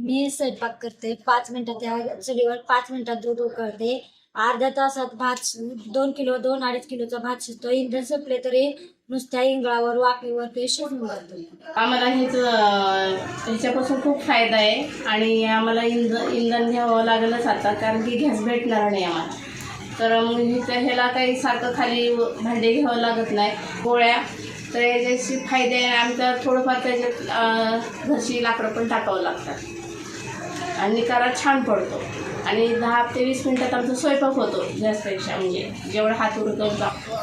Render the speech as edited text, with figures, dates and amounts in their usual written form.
मी स्वयंपाक करते 5 मिनिटात त्या चुलीवर 5 मिनिटात दूध उकळते. अर्ध्या तासात भात 2 किलो 2-2.5 किलोचा भात शिजतो. इंधन संपले तरी नुसत्या इंगळावर वाफेवर ते शिजून जातो. आम्हाला ह्याच्यापासून खूप फायदा आहे आणि आम्हाला इंधन घ्यावं लागलंच आता, कारण की गॅस भेटणार नाही आम्हाला. तर मग ह्याला काही सारखं खाली भांडे घ्यावं लागत नाही. पोळ्या तर याचे फायदे आहे. आमच्या थोडंफार त्याच्यात घरची लाकडं पण टाकावं लागतात आणि निकारा छान पडतो आणि 10 ते 20 मिनटात आमचा स्वयंपाक होतो. गॅसपेक्षा म्हणजे जेवढा हात उरकून टाकतो.